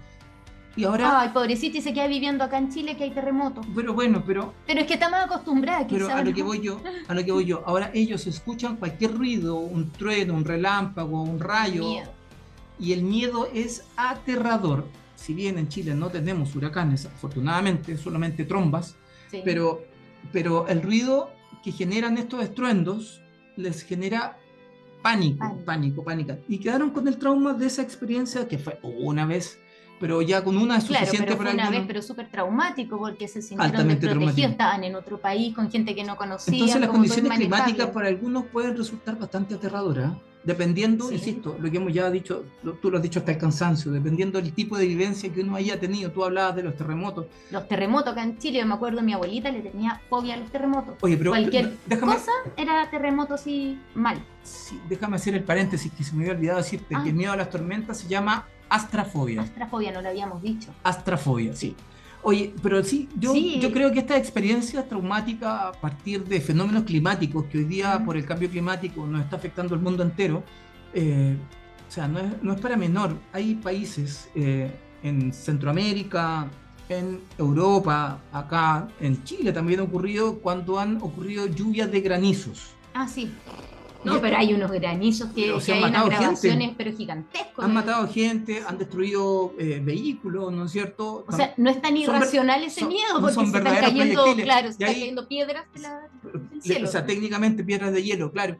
Y ahora, ay, pobrecita, y se queda viviendo acá en Chile que hay terremotos. Pero bueno, pero es que estamos acostumbrados. Pero a lo que voy yo, ahora ellos escuchan cualquier ruido, un trueno, un relámpago, un rayo, y el miedo es aterrador. Si bien en Chile no tenemos huracanes, afortunadamente, solamente trombas, sí. pero el ruido que generan estos estruendos les genera pánico. Y quedaron con el trauma de esa experiencia que fue una vez pero ya con una es Claro, suficiente pero para fue una vez, algunos. pero súper traumático porque se sintieron Altamente desprotegidos, traumático. estaban en otro país con gente que no Entonces conocían, las como todo condiciones climáticas inmanejable. para algunos pueden resultar bastante aterradoras, dependiendo, Sí, insisto, lo que hemos ya dicho, tú lo has dicho hasta el cansancio, dependiendo del tipo de vivencia que uno haya tenido. Tú hablabas de los terremotos. los terremotos acá en Chile, yo me acuerdo, mi abuelita le tenía fobia a los terremotos. Oye, pero Cualquier déjame, cosa era terremoto así mal. sí, déjame hacer el paréntesis que se me había olvidado decirte que Ah, el miedo a las tormentas se llama astrafobia. astrafobia no lo habíamos dicho. Astrafobia, sí. Oye, pero sí, yo Sí, creo que esta experiencia traumática a partir de fenómenos climáticos que hoy día por el cambio climático nos está afectando al mundo entero, o sea, no es para menor. Hay países en Centroamérica, en Europa, acá en Chile también ha ocurrido cuando han ocurrido lluvias de granizos. sí. Y No, pero esto, hay unos granizos o que sea, han hay unas matado gente. grabaciones, pero gigantescos. Han matado gente, han destruido vehículos, ¿no es cierto? O sea, no es tan irracional ese miedo No porque son se están verdaderos cayendo, proyectiles. claro, se Y están ahí, cayendo piedras del o cielo. sea, técnicamente piedras de hielo, claro.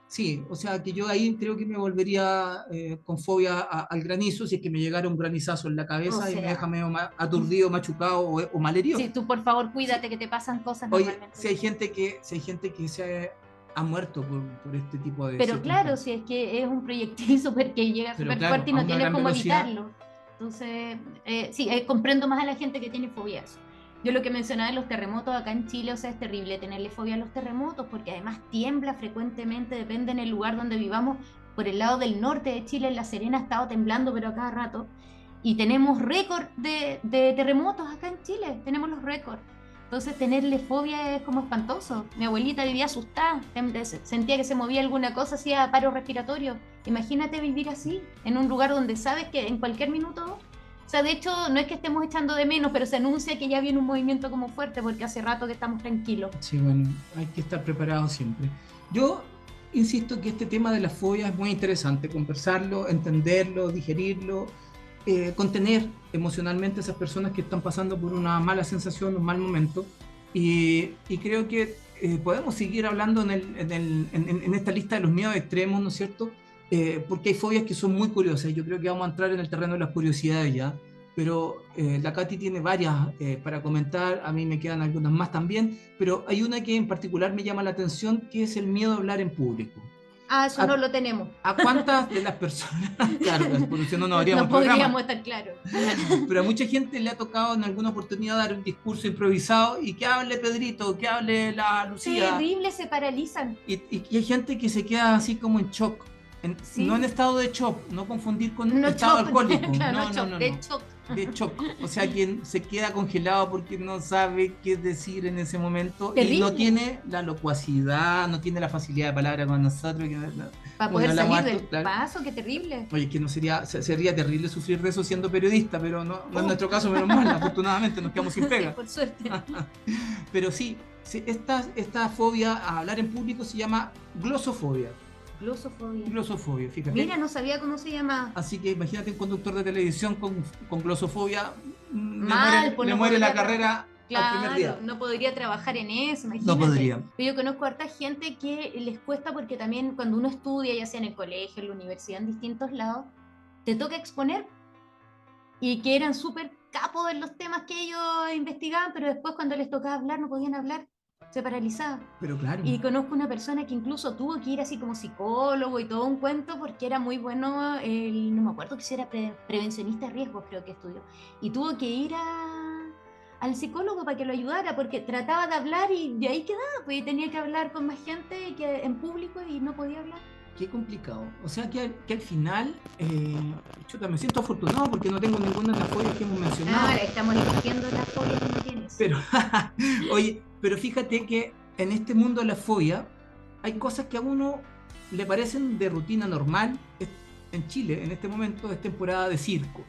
Sí, o sea, que yo ahí creo que me volvería con fobia al granizo si es que me llegara un granizazo en la O cabeza y me deja sea, medio aturdido, machucado o malherido. sí, tú por favor Sí. cuídate que te pasan cosas Oye, normalmente. si hay gente que ha muerto por este tipo de Pero claro, circunstancias. si es que es un proyectil super, que llega Pero súper claro, fuerte y a no una tienes gran cómo velocidad. evitarlo. Entonces, sí, comprendo más a la gente que tiene fobias. Yo lo que mencionaba de los terremotos acá en Chile, o sea, es terrible tenerle fobia a los terremotos porque además tiembla frecuentemente, depende en el lugar donde vivamos. Por el lado del norte de Chile, en La Serena, ha estado temblando, pero a cada rato. Y tenemos récord de terremotos acá en Chile, tenemos los récords. Entonces tenerle fobia es como espantoso. Mi abuelita vivía asustada, sentía que se movía alguna cosa, hacía paro respiratorio. Imagínate vivir así, en un lugar donde sabes que en cualquier minuto, o sea, de hecho no es que estemos echando de menos, pero se anuncia que ya viene un movimiento como fuerte porque hace rato que estamos tranquilos. Sí, bueno, hay que estar preparado siempre. Yo insisto que este tema de la fobia es muy interesante, conversarlo, entenderlo, digerirlo, contener emocionalmente a esas personas que están pasando por una mala sensación, un mal momento. Y creo que podemos seguir hablando en esta lista de los miedos extremos, ¿no es cierto? Porque hay fobias que son muy curiosas. Yo creo que vamos a entrar en el terreno de las curiosidades ya. Pero la Katy tiene varias para comentar, a mí me quedan algunas más también, pero hay una que en particular me llama la atención, que es el miedo a hablar en público. Ah, eso no ¿A, lo tenemos. a cuántas de las personas, claro, por si no, no habríamos No el programa, podríamos estar claros. pero a mucha gente le ha tocado en alguna oportunidad dar un discurso improvisado y que hable Pedrito, que hable la Lucía, Terrible, se paralizan. y hay gente que se queda así como en shock, no en Sí, estado de shock, no confundir con no estado shock, alcohólico, claro, no, no no, shock, no, de no, shock. de shock, o sea, quien se queda congelado porque no sabe qué decir en ese momento y no Terrible. tiene la locuacidad, no tiene la facilidad de palabra con nosotros, Para como no poder hablamos salir harto, del claro. paso, qué terrible. Oye, que no sería terrible sufrir de eso siendo periodista, pero no es Uh. nuestro caso, menos mal, afortunadamente nos quedamos sin pega. Por suerte. Pero sí, esta fobia a hablar en público se llama glosofobia. Glosofobia. Glosofobia, fíjate. Mira, no sabía cómo se llama. Así que imagínate un conductor de televisión con glosofobia, Mal, pues le no muere la podría carrera al primer día. Claro, no podría trabajar en eso, No imagínate. podría. Pero yo conozco a harta gente que les cuesta porque también cuando uno estudia, ya sea en el colegio, en la universidad, en distintos lados, te toca exponer y que eran súper capos en los temas que ellos investigaban, pero después cuando les tocaba hablar no podían hablar, se paralizaban. Pero claro. Y conozco una persona que incluso tuvo que ir así como psicólogo y todo un cuento porque era muy bueno, no me acuerdo que si era prevencionista de riesgos, creo que estudió, y tuvo que ir al psicólogo para que lo ayudara porque trataba de hablar y de ahí quedaba, pues y tenía que hablar con más gente que en público y no podía hablar. Qué complicado. O sea que al final, chuta, me siento afortunado porque no tengo ninguna de las fobias que hemos mencionado. Ahora estamos eligiendo las fobias que no tienes. Pero, oye, pero fíjate que en este mundo de la fobia hay cosas que a uno le parecen de rutina normal. En Chile, en este momento, es temporada de circos.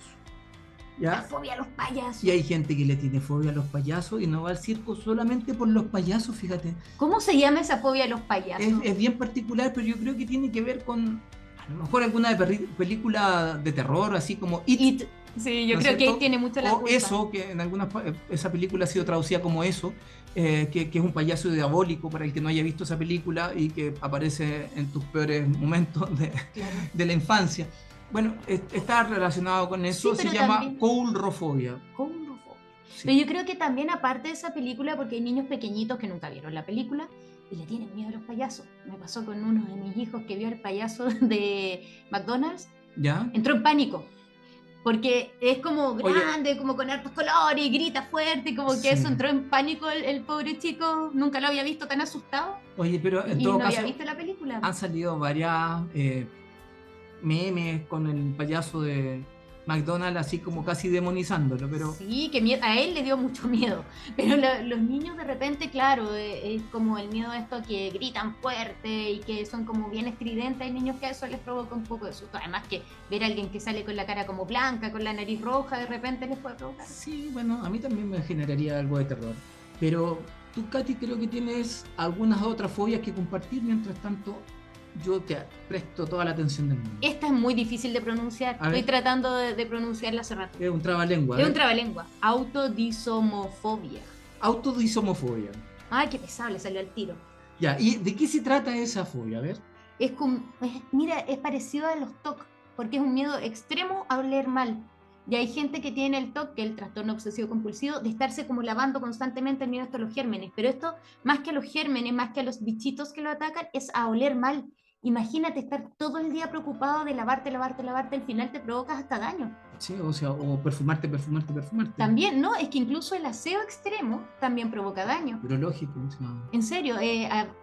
La ¿Ya? fobia a los payasos. Y hay gente que le tiene fobia a los payasos y no va al circo solamente por los payasos, fíjate. ¿Cómo se llama esa fobia a los payasos? Es bien particular, pero yo creo que tiene que ver con, a lo mejor, alguna película de terror, así como It. Sí, yo ¿no es creo que cierto? ahí tiene mucho la O culpa. Eso, que en algunas esa película ha sido traducida como Eso, que es un payaso diabólico para el que no haya visto esa película y que aparece en tus peores momentos Claro. de la infancia. Bueno, está relacionado con Sí, eso, se pero llama también coulrofobia. coulrofobia. Sí. Pero yo creo que también aparte de esa película, porque hay niños pequeñitos que nunca vieron la película y le tienen miedo a los payasos. Me pasó con uno de mis hijos que vio al payaso de McDonald's, ¿Ya? entró en pánico. Porque es como Oye, grande, como con hartos colores, y grita fuerte, y como que eso sí. entró en pánico el pobre chico, nunca lo había visto tan asustado Oye, pero en y todo no había caso, visto la película. han salido varias memes con el payaso de McDonald's, así como casi demonizándolo, pero Sí, que a él le dio mucho miedo, pero los niños de repente, claro, es como el miedo a esto que gritan fuerte y que son como bien estridentes, hay niños que a eso les provoca un poco de susto, además que ver a alguien que sale con la cara como blanca, con la nariz roja, de repente les puede provocar. sí, bueno, a mí también me generaría algo de terror. Pero tú, Katy, creo que tienes algunas otras fobias que compartir, mientras tanto yo te presto toda la atención del mundo. Esta es muy difícil de pronunciar, A estoy ver, tratando de pronunciarla hace rato. es un trabalengua, a Es un ver. trabalengua, autodisomofobia. Autodisomofobia. Ay, qué pesado, le salió al tiro. Ya, ¿y de qué se trata esa fobia? A ver. Es como, mira, es parecido a los TOC, porque es un miedo extremo a oler mal. Y hay gente que tiene el TOC, que es el trastorno obsesivo compulsivo, de estarse como lavando constantemente el miedo a los gérmenes. Pero esto, más que a los gérmenes, más que a los bichitos que lo atacan, es a oler mal. Imagínate estar todo el día preocupado de lavarte, lavarte, lavarte, al final te provocas hasta daño. Sí, o sea, o perfumarte, perfumarte, perfumarte. También, ¿no? Es que incluso el aseo extremo también provoca daño. Pero lógico, o sea. En serio,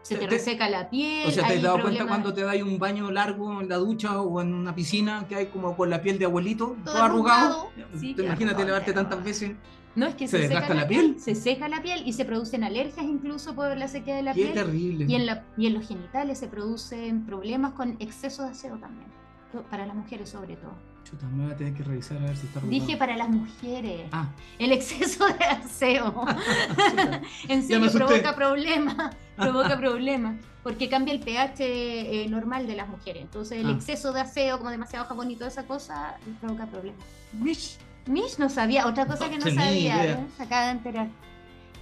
se te Te- reseca la O piel, sea, ¿te has hay dado cuenta problemas, cuando te dais un baño largo en la ducha o en una piscina que hay como con la piel de abuelito, todo todo arrugado? arrugado. Sí, ¿Te qué imagínate arrugado lavarte entero. tantas veces? No, es que ¿Se se seca desgasta la la piel, piel? se seca la piel y se producen alergias incluso por la sequedad de la Qué piel. terrible. Y en los genitales se producen problemas con exceso de aseo también, para las mujeres sobre todo. Chuta, me voy a tener que revisar a ver si está arrugado. Dije para las mujeres, Ah, el exceso de aseo. chuta. En Ya me serio, asusté. provoca problemas, porque cambia el pH normal de las mujeres. Entonces el Ah. exceso de aseo, como demasiado jabón y toda esa cosa, provoca problemas. Mish. Mish no sabía, otra cosa No que no tenía sabía, idea. ¿eh? Se acaba de enterar.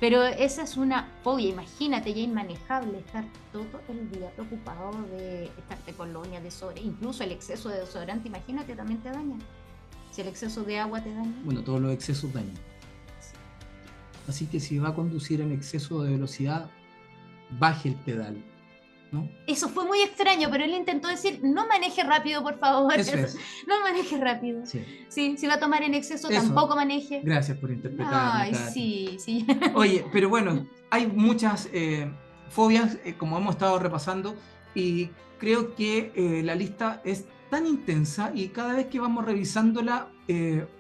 Pero esa es una fobia, imagínate, ya inmanejable estar todo el día preocupado de estarte colonia, desodorante, incluso el exceso de desodorante, imagínate, también te daña. Si el exceso de agua te daña. Bueno, todos los excesos dañan. Así que si va a conducir en exceso de velocidad, baje el pedal, ¿no? Eso fue muy extraño, pero él intentó decir, no maneje rápido, por favor. Eso es. No maneje rápido. Sí. Sí, si va a tomar en exceso, Eso. tampoco maneje. Gracias por interpretarlo, Ay, Katy. sí, sí. Oye, pero bueno, hay muchas fobias, como hemos estado repasando, y creo que la lista es tan intensa y cada vez que vamos revisándola,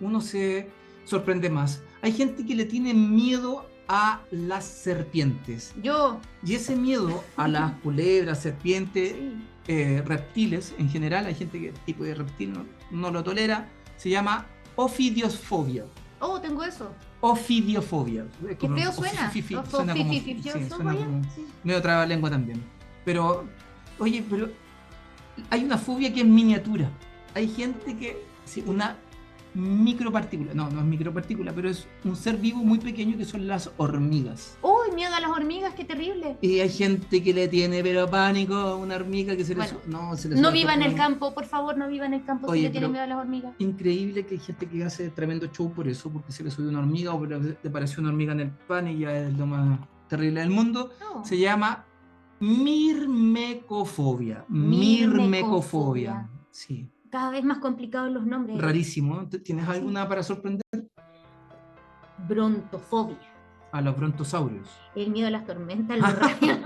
uno se sorprende más. Hay gente que le tiene miedo a las serpientes. Yo, Y ese miedo a las culebras, serpientes, sí. reptiles en general, hay gente que el tipo de reptil no lo tolera, se llama ofidiofobia. Oh, tengo eso. Ofidiofobia. Qué feo suena. Suena como, sí, suena como medio trabalengua también. Pero, oye, pero hay una fobia que es miniatura. Hay gente que, sí, una micropartícula, no es micropartícula, pero es un ser vivo muy pequeño que son las hormigas. Uy, miedo a las hormigas, qué terrible. Y hay gente que le tiene pero pánico a una hormiga que se le Bueno, se le no sube viva en por el la- campo, por favor, no viva en el campo Oye, si le tiene pero- miedo a las hormigas. Increíble que hay gente que hace tremendo show por eso, porque se le subió una hormiga o porque le pareció una hormiga en el pan y ya es lo más terrible del mundo. No. Se llama mirmecofobia. Mirmecofobia. Sí, Cada vez más complicados los nombres. rarísimo. ¿Tienes alguna para sorprender? Brontofobia. A los brontosaurios. El miedo a las tormentas, los rayos.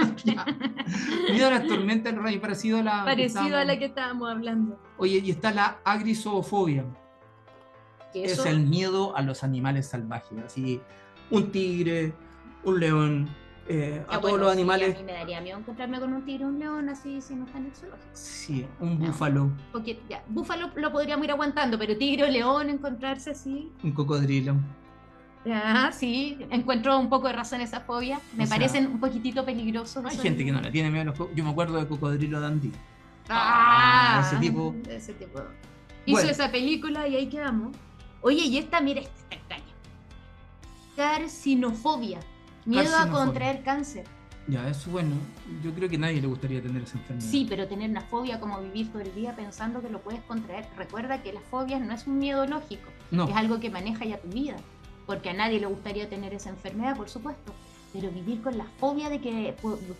Miedo a las tormentas, los rayos, parecido a la Parecido a la que estábamos hablando. Oye, y está la agrizoofobia. Que Es eso, el miedo a los animales salvajes. Así, un tigre, un león, a todos bueno, los sí, animales. a mí me daría miedo encontrarme con un tigre o un león así si no está en el zoológico. Sí, un No. búfalo, Porque ya, búfalo lo podríamos ir aguantando, pero tigre o león encontrarse así. un cocodrilo. Ah, sí, encuentro un poco de razón esa fobia. Me O sea, parecen un poquitito peligrosos. Hay esos gente que no animales. le tiene miedo a los Yo me acuerdo de Cocodrilo Dundee. Ah, ese tipo. Ese tipo. Hizo Bueno. esa película y ahí quedamos. Oye, y esta, mira, esta está extraña. Carcinofobia. Miedo a Carcinofobia. contraer cáncer. Ya, eso bueno, yo creo que a nadie le gustaría tener esa enfermedad. Sí, pero tener una fobia como vivir todo el día pensando que lo puedes contraer. Recuerda que las fobias no es un miedo lógico, es No, algo que maneja ya tu vida, porque a nadie le gustaría tener esa enfermedad, por supuesto. Pero vivir con la fobia de que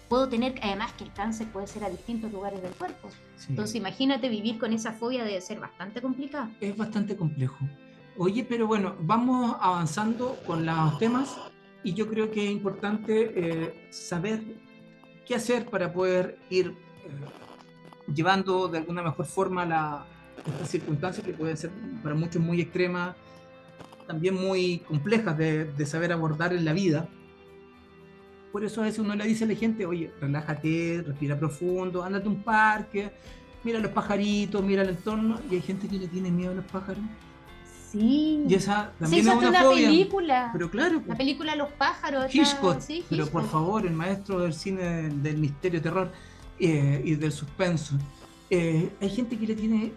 puedo tener, además que el cáncer puede ser a distintos lugares del cuerpo. sí, Entonces imagínate vivir con esa fobia debe ser bastante complicado. es bastante complejo. Oye, pero bueno, vamos avanzando con los temas y yo creo que es importante saber qué hacer para poder ir llevando de alguna mejor forma estas circunstancias que pueden ser para muchos muy extremas, también muy complejas de saber abordar en la vida. Por eso a veces uno le dice a la gente, oye, relájate, respira profundo, ándate a un parque, mira los pajaritos, mira el entorno, y hay gente que le tiene miedo a los pájaros. Sí. Y esa Se también hizo es hasta una una fobia. película. Pero claro, La película Los pájaros. Hitchcock, Sí, pero por Hitchcock. favor, el maestro del cine del misterio, terror y del suspenso. Hay gente que le tiene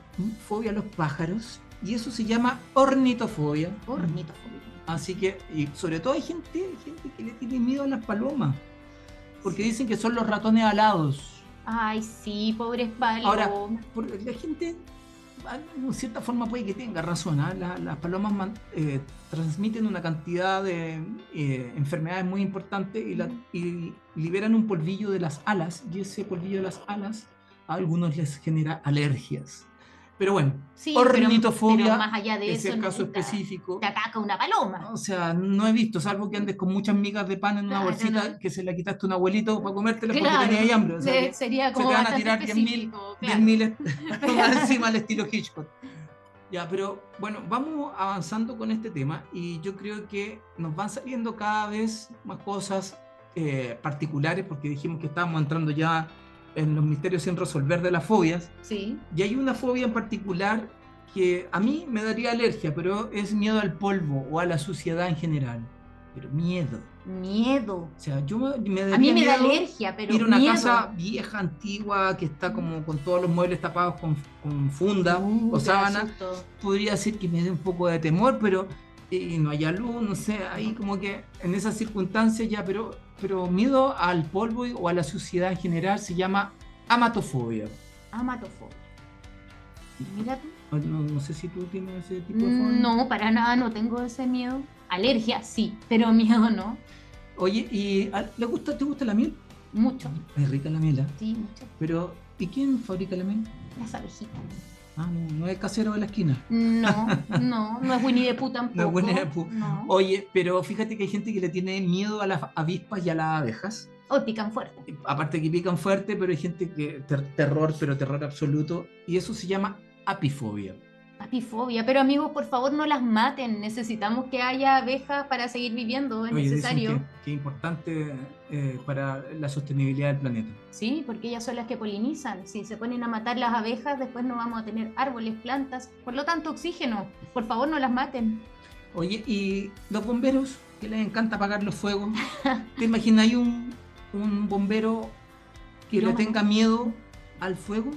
fobia a los pájaros y eso se llama ornitofobia. Ornitofobia. Así que, y sobre todo hay gente que le tiene miedo a las palomas, porque dicen que son los ratones alados. Ay, sí, pobres palomas. Ahora, la gente, de cierta forma, puede que tenga razón. ¿Ah? Las palomas transmiten una cantidad de enfermedades muy importantes y liberan un polvillo de las alas, y ese polvillo de las alas a algunos les genera alergias. Pero bueno, sí, ornitofobia pero más allá de es eso, el caso nunca específico. te ataca una paloma. O sea, no he visto, salvo que andes con muchas migas de pan en una Claro, bolsita no. que se la quitaste a un abuelito para comértela porque Claro, tenía hambre. O sea, que sería se como te van a bastante tirar 10.000 específico, 10.000 claro. palomas encima al estilo Hitchcock. Ya, pero bueno, vamos avanzando con este tema y yo creo que nos van saliendo cada vez más cosas particulares porque dijimos que estábamos entrando ya en los misterios sin resolver de las fobias. Sí. Y hay una fobia en particular que a mí me daría alergia, pero es miedo al polvo o a la suciedad en general. Pero miedo. Miedo. O sea, yo me A mí daría me da miedo alergia, pero ir a una miedo. casa vieja, antigua, que está como con todos los muebles tapados con funda o sábana. Podría ser que me dé un poco de temor, pero no haya luz, no sé, ahí como que en esas circunstancias ya, pero miedo al polvo o a la suciedad en general se llama amatofobia. Amatofobia. Mira tú. No sé si tú tienes ese tipo de fobia. No, para nada, no tengo ese miedo. Alergia, sí, pero miedo no. Oye, ¿y te gusta la miel? Mucho. Es rica la miel, ¿eh? Sí, mucho. Pero, ¿y quién fabrica la miel? Las abejitas. Ah, no es casero de la esquina. No es Winnie the Pooh tampoco. No es Winnie the Pooh. No. Oye, pero fíjate que hay gente que le tiene miedo a las avispas y a las abejas. O pican fuerte. Aparte que pican fuerte, pero hay gente que terror, pero terror absoluto. Y eso se llama apifobia. Apifobia, pero amigos, por favor no las maten. Necesitamos que haya abejas para seguir viviendo, es necesario. Que es importante para la sostenibilidad del planeta. Sí, porque ellas son las que polinizan. Si se ponen a matar las abejas, después no vamos a tener árboles, plantas, por lo tanto oxígeno. Por favor no las maten. Oye, ¿y los bomberos que les encanta apagar los fuegos? ¿Te imaginas un bombero que le tenga miedo al fuego?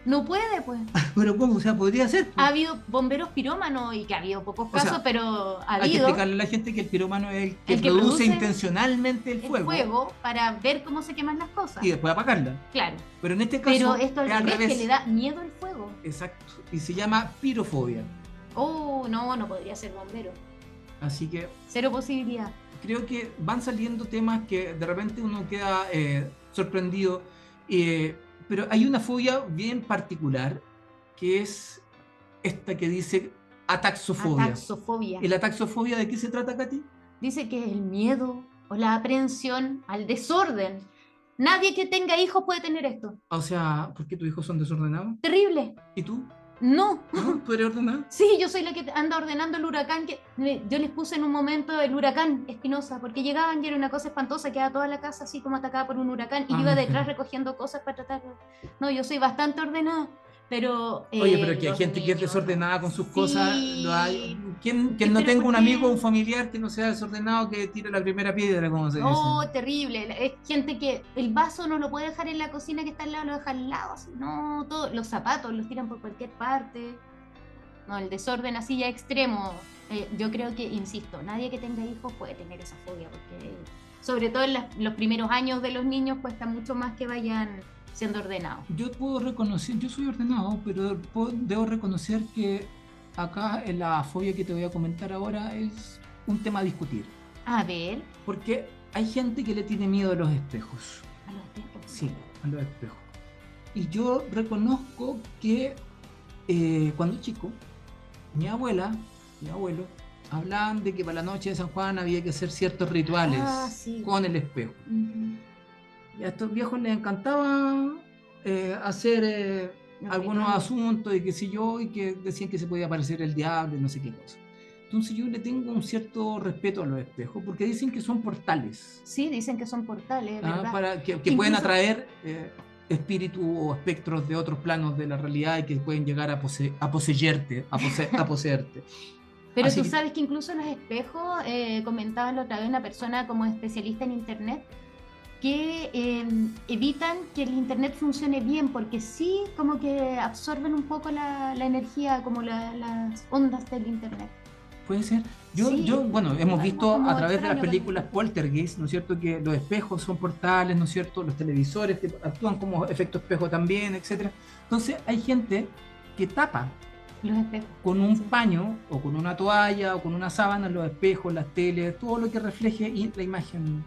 No puede, pues. Pero ¿cómo? O sea, podría ser. Ha habido bomberos pirómanos y que ha habido pocos casos, o sea, pero ha habido. Hay que explicarle a la gente que el pirómano es el que produce intencionalmente el fuego para ver cómo se queman las cosas. Y después apagarla. Claro. Pero en este caso. Pero esto al revés, que le da miedo al fuego. Exacto. Y se llama pirofobia. Oh, no podría ser bombero. Así que. Cero posibilidad. Creo que van saliendo temas que de repente uno queda sorprendido. Pero hay una fobia bien particular que es esta que dice ataxofobia. Ataxofobia. ¿Y la ataxofobia de qué se trata, Katy? Dice que es el miedo o la aprensión al desorden. Nadie que tenga hijos puede tener esto. O sea, ¿por qué tus hijos son desordenados? Terrible. ¿Y tú? No. ¿No? ¿Tú eres ordenada? Sí, yo soy la que anda ordenando el huracán. Yo les puse en un momento el huracán Espinosa, porque llegaban y era una cosa espantosa, quedaba toda la casa así como atacada por un huracán y yo iba detrás recogiendo cosas para tratar. No, yo soy bastante ordenada, pero... Oye, pero que hay gente que es desordenada con sus cosas. Lo hay. ¿Quién no tenga un amigo o un familiar que no sea desordenado que tire la primera piedra, como se dice? Oh, terrible. Es gente que el vaso no lo puede dejar en la cocina que está al lado, lo deja al lado. Así. No, los zapatos los tiran por cualquier parte. No, el desorden así ya extremo. Yo creo que, insisto, nadie que tenga hijos puede tener esa fobia, porque sobre todo en los primeros años de los niños cuesta mucho más que vayan siendo ordenados. Yo puedo reconocer, yo soy ordenado, pero debo reconocer que acá en la fobia que te voy a comentar ahora es un tema a discutir. A ver, Porque hay gente que le tiene miedo a los espejos. a los espejos. Sí, a los espejos. Y yo reconozco que cuando chico, mi abuela, mi abuelo, hablaban de que para la noche de San Juan había que hacer ciertos rituales Sí. con el espejo. Uh-huh. Y a estos viejos les encantaba hacer algunos rituales. asuntos y qué sé yo, y que decían que se podía aparecer el diablo y no sé qué cosa. Entonces yo le tengo un cierto respeto a los espejos, porque dicen que son portales. Sí, dicen que son portales, ¿verdad? Para que Incluso pueden atraer espíritus o espectros de otros planos de la realidad y que pueden llegar a poseerte. Pero Así tú que, sabes que incluso los espejos, comentaban la otra vez una persona como especialista en internet, que evitan que el internet funcione bien, porque sí como que absorben un poco la energía, como las ondas del internet. puede ser. Sí, Bueno, hemos algo visto como a través de las extraño películas con Poltergeist, ¿no es cierto?, que los espejos son portales, ¿no es cierto?, los televisores que actúan como efecto espejo también, etcétera. Entonces hay gente que tapa los espejos. con un Sí. paño o con una toalla o con una sábana los espejos, las teles, todo lo que refleje la imagen.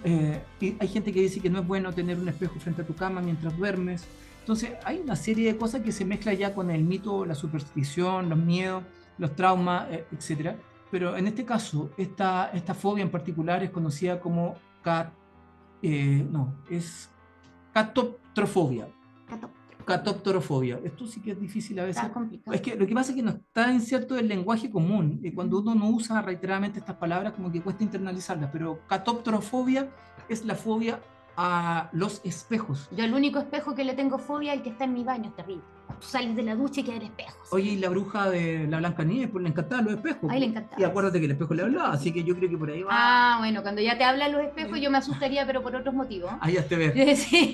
Uh-huh. Y hay gente que dice que no es bueno tener un espejo frente a tu cama mientras duermes. Entonces hay una serie de cosas que se mezclan ya con el mito, la superstición, los miedos, los traumas, etcétera. Pero en este caso, esta fobia en particular es conocida como es catoptrofobia. Catoptrofobia. Esto sí que es difícil a veces. Está complicado. Es que lo que pasa es que no está en cierto el lenguaje común. Y cuando uno no usa reiteradamente estas palabras, como que cuesta internalizarlas. Pero catoptrofobia es la fobia a los espejos. Yo el único espejo que le tengo fobia es el que está en mi baño, es terrible. Tú sales de la ducha y queda el espejo. Oye, y la bruja de la Blancanieves, pues le encantaban los espejos. Ay, le encantaba. Y acuérdate que el espejo le hablaba, así que yo creo que por ahí va. Ah, bueno, cuando ya te hablan los espejos yo me asustaría, pero por otros motivos. Ahí ya te ves. Sí,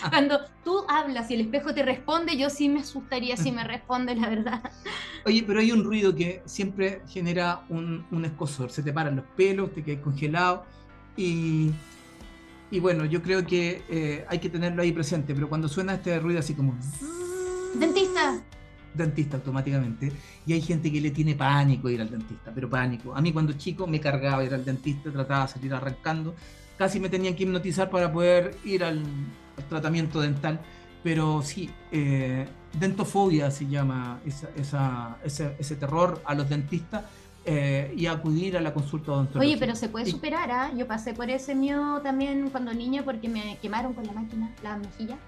cuando tú hablas y el espejo te responde, yo sí me asustaría si me responde, la verdad. Oye, pero hay un ruido que siempre genera un escozor. Se te paran los pelos, te quedas congelado. Y bueno, yo creo que hay que tenerlo ahí presente. Pero cuando suena este ruido así como Dentista. dentista automáticamente. Y hay gente que le tiene pánico ir al dentista, pero pánico. A mí cuando chico me cargaba ir al dentista, trataba de salir arrancando. Casi me tenían que hipnotizar para poder ir al tratamiento dental. Pero sí, dentofobia se llama ese terror a los dentistas y acudir a la consulta odontológica. Oye, pero se puede superar, ¿ah? Yo pasé por ese miedo también cuando niña porque me quemaron con la máquina las mejillas,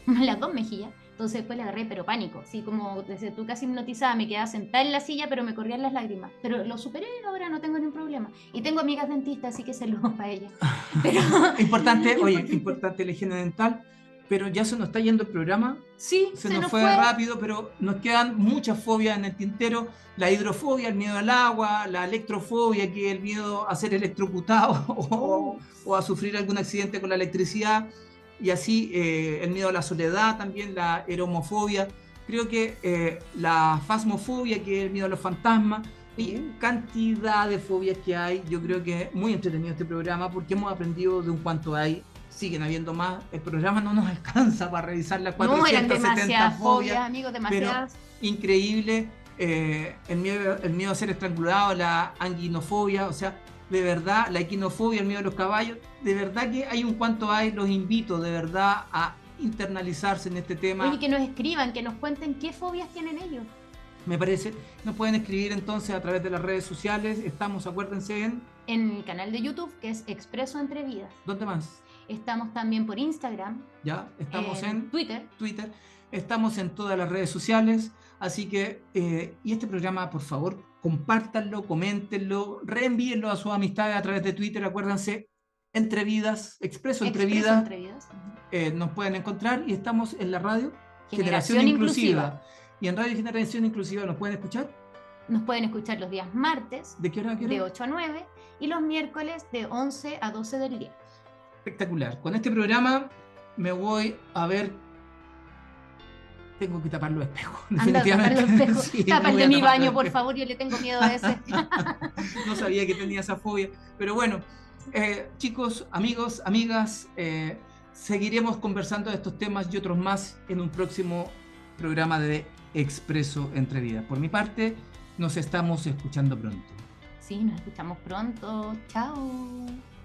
las dos mejillas. Entonces después le agarré, pero pánico, así como desde tú casi hipnotizada, me quedaba sentada en la silla, pero me corrían las lágrimas. Pero lo superé, ahora no tengo ningún problema. Y tengo amigas dentistas, así que saludos para ellas. Pero... importante, oye, importante la higiene dental, pero ya se nos está yendo el programa. Sí, se nos fue rápido, pero nos quedan muchas fobias en el tintero. La hidrofobia, el miedo al agua, la electrofobia, que es el miedo a ser electrocutado o a sufrir algún accidente con la electricidad. Y así el miedo a la soledad también, la eromofobia. Creo que la fasmofobia, que es el miedo a los fantasmas. Y cantidad de fobias que hay. Yo creo que es muy entretenido este programa porque hemos aprendido de un cuanto hay. Siguen habiendo más. El programa no nos alcanza para revisar las 470 fobias, amigos, demasiadas. Pero increíble. El miedo a ser estrangulado, la anguinofobia, o sea, de verdad, la equinofobia, el miedo a los caballos, de verdad que hay un cuanto hay. Los invito de verdad a internalizarse en este tema. Oye, que nos escriban, que nos cuenten qué fobias tienen ellos. Me parece, nos pueden escribir entonces a través de las redes sociales. Estamos, acuérdense, en el canal de YouTube, que es Expreso Entre Vidas. ¿Dónde más? Estamos también por Instagram. Ya, estamos en Twitter. Estamos en todas las redes sociales. Así que, y este programa, por favor, compártanlo, coméntenlo, reenvíenlo a sus amistades a través de Twitter. Acuérdense, Entre Vidas, Expreso Entre Vidas. Nos pueden encontrar y estamos en la radio Generación Inclusiva. Y en Radio Generación Inclusiva nos pueden escuchar. Nos pueden escuchar los días martes. ¿De qué hora a qué hora? De 8 a 9 y los miércoles de 11 a 12 del día. Espectacular. Con este programa me voy a ver tengo que tapar los espejos, Anda a tapar definitivamente. los espejos. Sí, Tapa me el voy de a mi tapar los baño, por espejos. favor, yo le tengo miedo a ese. No sabía que tenía esa fobia. Pero bueno, chicos, amigos, amigas, seguiremos conversando de estos temas y otros más en un próximo programa de Expreso Entre Vidas. Por mi parte, nos estamos escuchando pronto. Sí, nos escuchamos pronto. Chao.